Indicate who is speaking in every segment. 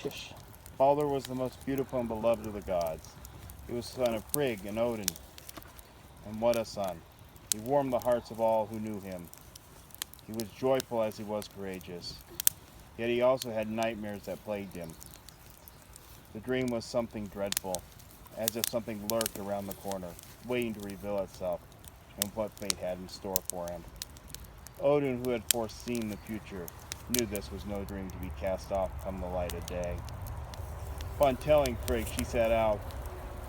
Speaker 1: Shush.
Speaker 2: Baldur was the most beautiful and beloved of the gods. He was son of Frigg and Odin, and what a son. He warmed the hearts of all who knew him. He was joyful as he was courageous. Yet he also had nightmares that plagued him. The dream was something dreadful, as if something lurked around the corner, waiting to reveal itself and what fate had in store for him. Odin, who had foreseen the future, knew this was no dream to be cast off come the light of day. Upon telling Frigg, she set out,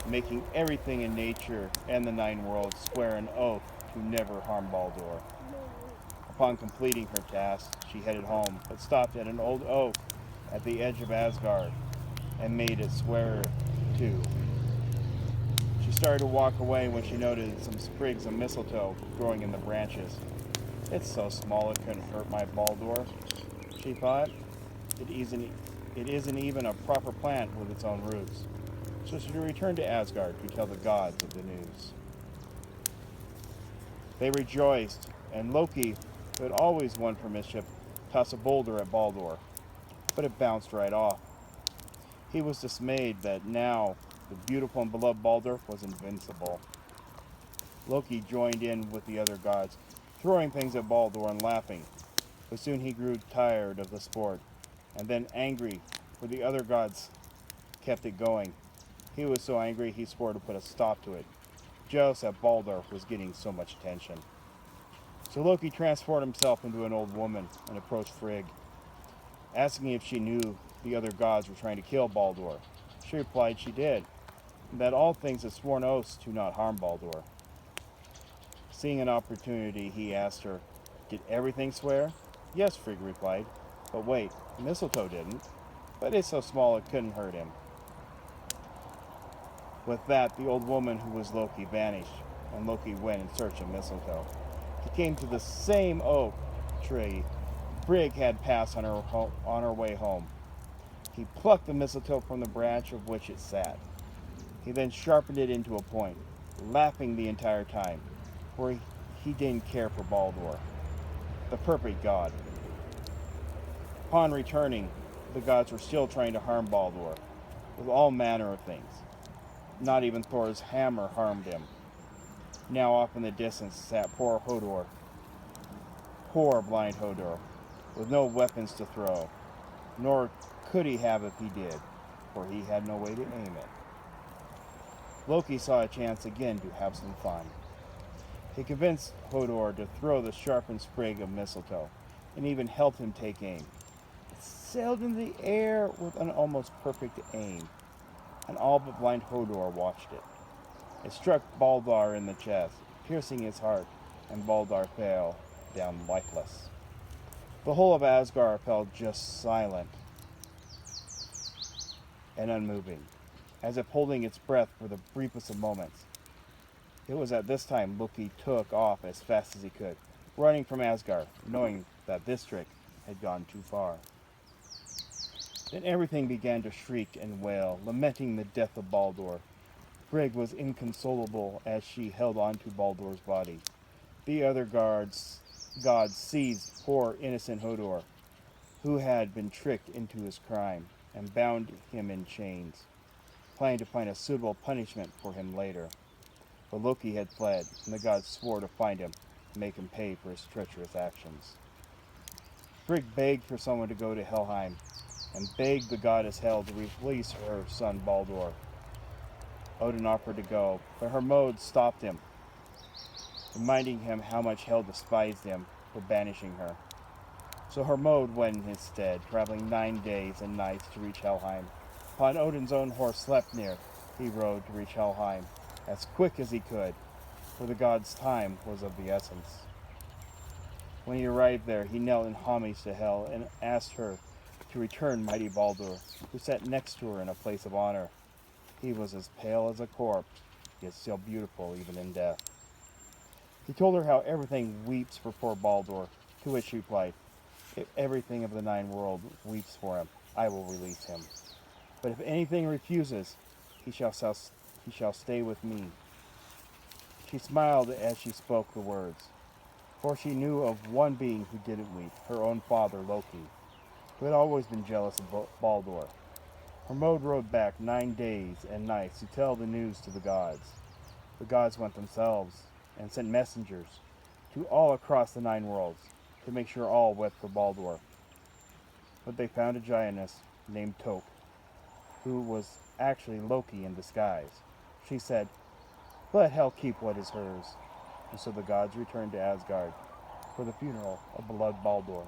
Speaker 2: making everything in nature and the nine worlds swear an oath to never harm Baldur. Upon completing her task, she headed home, but stopped at an old oak at the edge of Asgard and made it swear too. She started to walk away when she noted some sprigs of mistletoe growing in the branches. It's so small it couldn't hurt my Baldur, she thought. It isn't even a proper plant with its own roots. So she returned to Asgard to tell the gods of the news. They rejoiced, and Loki, who had always won for mischief, tossed a boulder at Baldur, but it bounced right off. He was dismayed that now the beautiful and beloved Baldur was invincible. Loki joined in with the other gods, throwing things at Baldur and laughing, but soon he grew tired of the sport, and then angry, for the other gods kept it going. He was so angry he swore to put a stop to it, jealous that Baldur was getting so much attention. So Loki transformed himself into an old woman and approached Frigg, asking if she knew the other gods were trying to kill Baldur. She replied she did, and that all things had sworn oaths to not harm Baldur. Seeing an opportunity, he asked her, "Did everything swear?" "Yes," Frigg replied. "But wait, mistletoe didn't. But it's so small it couldn't hurt him." With that, the old woman who was Loki vanished, and Loki went in search of mistletoe. He came to the same oak tree Frigg had passed on her way home. He plucked the mistletoe from the branch of which it sat. He then sharpened it into a point, laughing the entire time, for he didn't care for Baldur, the perfect god. Upon returning, the gods were still trying to harm Baldur, with all manner of things. Not even Thor's hammer harmed him. Now off in the distance sat poor blind Hodor, with no weapons to throw, nor could he have if he did, for he had no way to aim it. Loki saw a chance again to have some fun. He convinced Hodor to throw the sharpened sprig of mistletoe, and even helped him take aim. It sailed in the air with an almost perfect aim, and all but blind Hodor watched it. It struck Baldur in the chest, piercing his heart, and Baldur fell down lifeless. The whole of Asgard fell just silent and unmoving, as if holding its breath for the briefest of moments. It was at this time Loki took off as fast as he could, running from Asgard, knowing that this trick had gone too far. Then everything began to shriek and wail, lamenting the death of Baldur. Frigg was inconsolable as she held on to Baldur's body. The other gods seized poor innocent Hodor, who had been tricked into his crime, and bound him in chains, planning to find a suitable punishment for him later. But Loki had fled, and the gods swore to find him and make him pay for his treacherous actions. Frigg begged for someone to go to Helheim, and begged the goddess Hel to release her son Baldur. Odin offered to go, but Hermod stopped him, reminding him how much Hel despised him for banishing her. So Hermod went in his stead, traveling 9 days and nights to reach Helheim. Upon Odin's own horse Sleipnir, he rode to reach Helheim, as quick as he could, for the god's time was of the essence. When he arrived there, he knelt in homage to Hel and asked her to return mighty Baldur, who sat next to her in a place of honor. He was as pale as a corpse, yet still beautiful even in death. He told her how everything weeps for poor Baldur, to which she replied, "If everything of the nine worlds weeps for him, I will release him. But if anything refuses, he shall stay with me." She smiled as she spoke the words, for she knew of one being who didn't weep, her own father, Loki, who had always been jealous of Baldur. Hermod rode back 9 days and nights to tell the news to the gods. The gods went themselves and sent messengers to all across the 9 worlds to make sure all wept for Baldur. But they found a giantess named Toke, who was actually Loki in disguise. She said, "Let hell keep what is hers." And so the gods returned to Asgard for the funeral of beloved Baldur.